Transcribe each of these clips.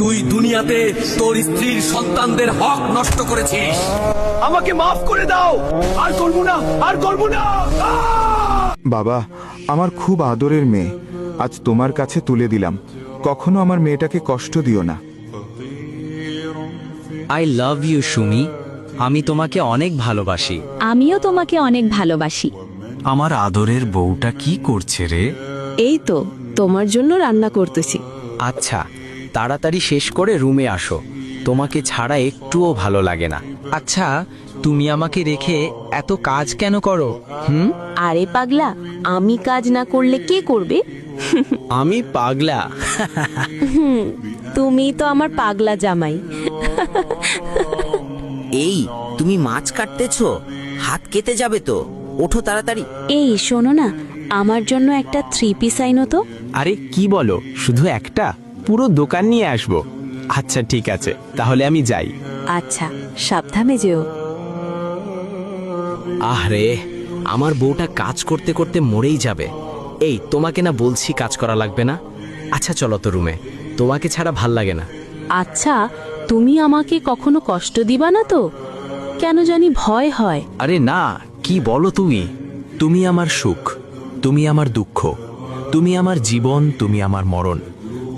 তুই দুনিয়াতে তোর স্ত্রীর সন্তানদের হক নষ্ট করেছিস। আমাকে মাফ করে দাও, আর করবো না, আর করবো না। বাবা, আমার খুব আদরের মেয়ে, আজ তোমার কাছে তুলে দিলাম। কখনো আমার মেয়েটাকে কষ্ট দিও না। আই লাভ ইউ সুমি, আমি তোমাকে অনেক ভালোবাসি। আমিও তোমাকে অনেক ভালোবাসি। আমার আদরের বউটা কি করছে রে? এই তো তোমার জন্য রান্না করতেছি। আচ্ছা, তাড়াতাড়ি শেষ করে রুমে আসো, তোমাকে ছাড়া একটুও ভালো লাগে না। আচ্ছা, তুমি আমাকে রেখে এত কাজ কেন করো? আরে পাগলা, আমি কাজ না করলে কে করবে? আমি পাগলা? তুমি তো আমার পাগলা জামাই। এই তুমি মাছ কাটতেছো, হাত কেটে যাবে তো, ওঠো তাড়াতাড়ি। এই শোনো না, আমার জন্য একটা 3 পিস আইনো তো। আরে কি বলো, শুধু একটা? পুরো দোকান নিয়ে আসবো। আচ্ছা ঠিক আছে, তাহলে আমি যাই। আচ্ছা, সাবধানে যেও। আরে, আমার বউটা কাজ করতে করতে মরেই যাবে। এই, তোমাকে না বলছি কাজ করা লাগবে না? আচ্ছা চলো তো রুমে, তোমাকে ছাড়া ভাল লাগে না। আচ্ছা, তুমি আমাকে কখনো কষ্ট দিবা না তো? কেন জানি ভয় হয়। আরে না, কি বলো তুমি? তুমি আমার সুখ, তুমি আমার দুঃখ, তুমি আমার জীবন, তুমি আমার মরণ।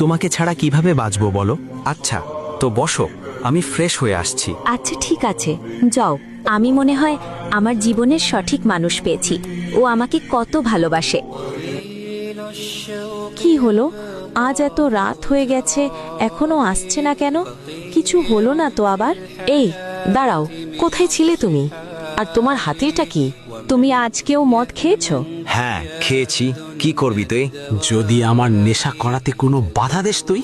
তোমাকে ছাড়া কিভাবে বাঁচবো বলো? আচ্ছা তো বসো, আমি ফ্রেশ হয়ে আসছি। আচ্ছা ঠিক আছে, যাও। আমি মনে হয় আমার জীবনের সঠিক মানুষ পেয়েছি। ও আমাকে কত ভালোবাসে। কি হলো, আজ এত রাত হয়ে গেছে, এখনো আসছে না কেন? কিছু হলো না তো আবার? এই দাঁড়াও, কোথায় ছিলে তুমি? আর তোমার হাতেটা কি? তুমি আজকেও মদ খেয়েছো? হ্যাঁ খেয়েছি, কি করবি তুই? যদি আমার নেশা করাতে কোনো বাধা দেস তুই,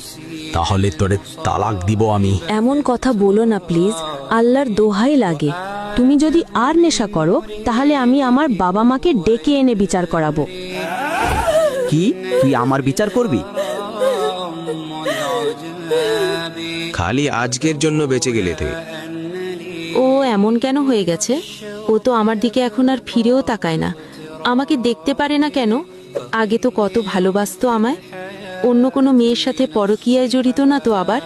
তাহলে তোরে তালাক দিব আমি। এমন কথা বলো না প্লিজ, আল্লাহর দোহাই লাগে। তুমি যদি আর নেশা করো, তাহলে আমি আমার বাবা মাকে ডেকে এনে বিচার করাবো। কি তুই আমার বিচার করবি? খালি আজকের জন্য বেঁচে গেলে তুই। ও এমন কেন হয়ে গেছে? ও তো আমার দিকে এখন আর ফিরেও তাকায় না। আমাকে দেখতে পারে না কেন? আগে তো কত ভালোবাসতো আমায়। অন্য কোনো মেয়ের সাথে পরকীয়ায় জড়িত না তো আবার?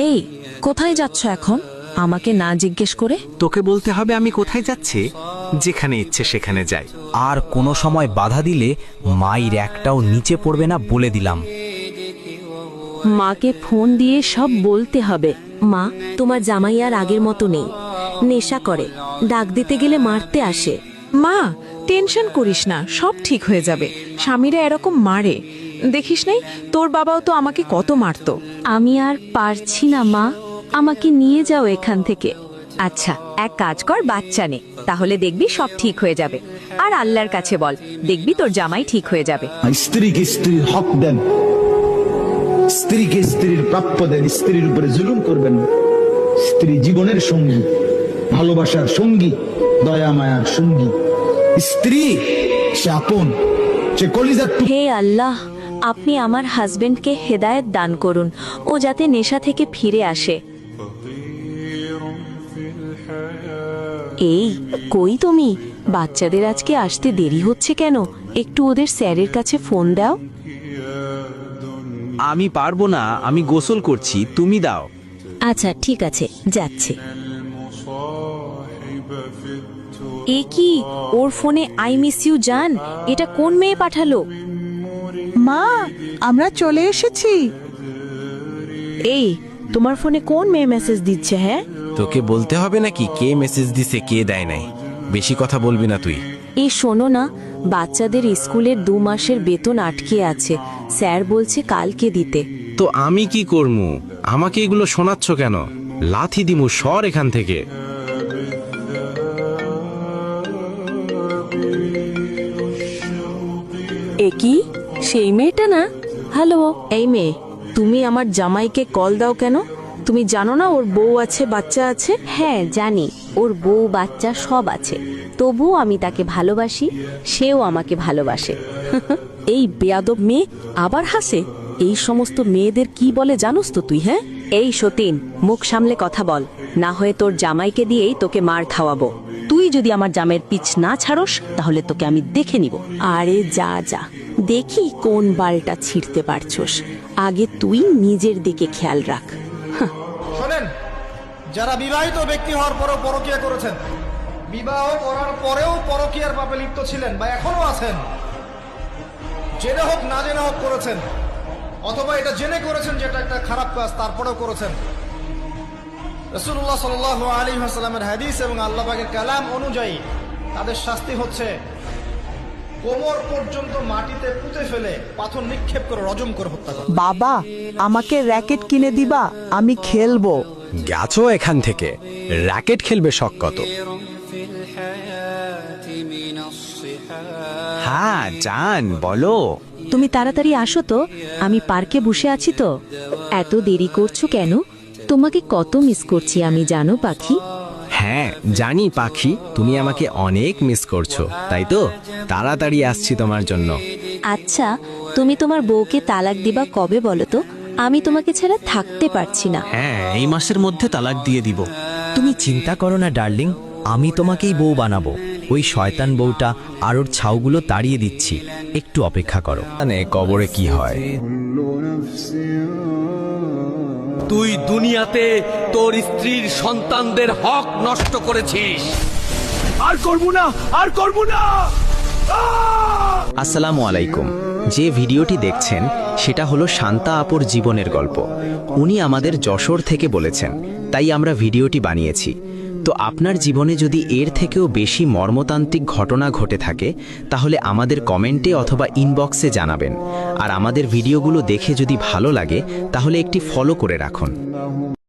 এই, কোথায় যাচ্ছ এখন আমাকে না জিজ্ঞেস করে? তোকে বলতে হবে আমি কোথায় যাচ্ছি? যেখানে ইচ্ছে সেখানে যাই। আর কোনো সময় বাধা দিলে মায়ের একটাও নিচে পড়বে না, বলে দিলাম। মাকে ফোন দিয়ে সব বলতে হবে। মা, তোমার জামাই আর আগের মতো নেই। নেশা করে, ডাক দিতে গেলে মারতে আসে। মা, টেনশন করিস না, সব ঠিক হয়ে যাবে। স্বামীরা এরকম মারে, দেখিস নাই? তোর বাবাও তো আমাকে কত মারতো। আমি আর পারছি না মা, আমাকে নিয়ে যাও এখান থেকে। আচ্ছা, এক কাজ কর, বাচ্চা নে, তাহলে দেখবি সব ঠিক হয়ে যাবে। আর আল্লাহর কাছে বল, দেখবি তোর জামাই ঠিক হয়ে যাবে। স্ত্রীকে স্ত্রীর হক দেন, স্ত্রীকে স্ত্রীর প্রাপ্য দেন, স্ত্রীর উপরে জুলুম করবেন না। স্ত্রী জীবনের সঙ্গী, ভালোবাসার সঙ্গী, দয়া মায়ার সঙ্গী। স্ত্রী সে আপন, সে কলিজার টুকরো। হে আল্লাহ, আপনি আমার হাজবেন্ডকে হেদায়েত দান করুন, ও যাতে নেশা থেকে ফিরে আসে। এই কই তুমি? বাচ্চাদের আজকে আসতে দেরি হচ্ছে কেন? একটু ওদের স্যারের কাছে ফোন দাও। আমি পারবো না, আমি গোসল করছি, তুমি দাও। আচ্ছা ঠিক আছে, যাচ্ছে। এ কি, ওর ফোনে আই মিস ইউ জান, এটা কোন মেয়ে পাঠালো? মা, আমরা চলে এসেছি। এই তোমার ফোনে কোন মেয়ে মেসেজ দিচ্ছে? হ্যাঁ, তোকে বলতে হবে নাকি কে মেসেজ দিছে কে দেয় নাই? বেশি কথা বলবি না তুই। এই শোনো না, বাচ্চাদের স্কুলের 2 মাসের বেতন আটকে আছে, স্যার বলছে কালকে দিতে। তো আমি কি করমু? আমাকে এগুলো শোনাচ্ছ কেন? লাথি দিমু, সর এখান থেকে। এ কি, সেই মেয়েটা না? হ্যালো, এই মেয়ে, তুমি আমার জামাইকে কল দাও কেন? তুমি জানো না ওর বউ আছে, বাচ্চা আছে? হ্যাঁ জানি, ওর বউ বাচ্চা সব আছে, তবুও আমি তাকে ভালোবাসি, সেও আমাকে ভালোবাসে। এই বেয়াদব মেয়ে আবার হাসে। এই সমস্ত মেয়েদের কি বলে জানোস তো তুই? হ্যাঁ, এই সতীন, মুখ সামলে কথা বল, না হয়ে তোর জামাইকে দিয়েই তোকে মার খাওয়াবো। তুই যদি আমার জামের পিছ না ছাড়স তাহলে তোকে আমি দেখে নিব। আরে যা যা, দেখি কোন বালটা ছিঁড়তে পারছস। আগে তুই নিজের দিকে খেয়াল রাখ। শোনেন, যারা বিবাহিত ব্যক্তি হওয়ার পরেও পরকীয়া করেছেন, বিবাহ করার পরেও পরকীয়ার পাপে লিপ্ত ছিলেন বা এখনো আছেন, জেনে হোক না জেনে হোক করেছেন, অথবা এটা জেনে করেছেন যেটা একটা খারাপ কাজ তারপরেও করেছেন, রাসূলুল্লাহ সাল্লাল্লাহু আলাইহি ওয়াসাল্লামের হাদিস এবং আল্লাহ পাকের কালাম অনুযায়ী তাদের শাস্তি হচ্ছে কোমর পর্যন্ত মাটিতে পুঁতে ফেলে পাথর নিক্ষেপ করে রজম করে হত্যা করা। বাবা, আমাকে র্যাকেট কিনে দিবা, আমি খেলবো। গেছো এখান থেকে, র্যাকেট খেলবে শখ কত? হ্যাঁ জান, বলো। তুমি তাড়াতাড়ি আসো তো, আমি পার্কে বসে আছি তো। এত দেরি করছো কেন? তোমাকে কত মিস করছি আমি, জানো পাখি? হ্যাঁ জানি পাখি, তুমি আমাকে অনেক মিস করছো, তাই তো তাড়াতাড়ি আসছি তোমার জন্য। আচ্ছা, তুমি তোমার বউকে তালাক দিবা কবে বলো তো? আমি তোমাকে ছাড়া থাকতে পারছি না। হ্যাঁ, এই মাসের মধ্যে তালাক দিয়ে দিব। তুমি চিন্তা করো না ডার্লিং, আমি তোমাকেই বউ বানাবো। ওই শয়তান বউটা আর ওর ছাউগুলো তাড়িয়ে দিচ্ছি, একটু অপেক্ষা করো। মানে কবরে কি হয়? তুই দুনিয়াতে তোর স্ত্রীর সন্তানদের হক নষ্ট করেছিস। আর করব না, আর করব না। আসসালামু আলাইকুম। যে ভিডিওটি দেখছেন সেটা হলো শান্তা আপুর জীবনের গল্প। উনি আমাদের যশোর থেকে বলেছেন, তাই আমরা ভিডিওটি বানিয়েছি। তো আপনার জীবনে যদি এর থেকেও বেশি মর্মতান্ত্রিক ঘটনা ঘটে থাকে তাহলে আমাদের কমেন্টে অথবা ইনবক্সে জানাবেন। আর আমাদের ভিডিওগুলো দেখে যদি ভালো লাগে তাহলে একটি ফলো করে রাখুন।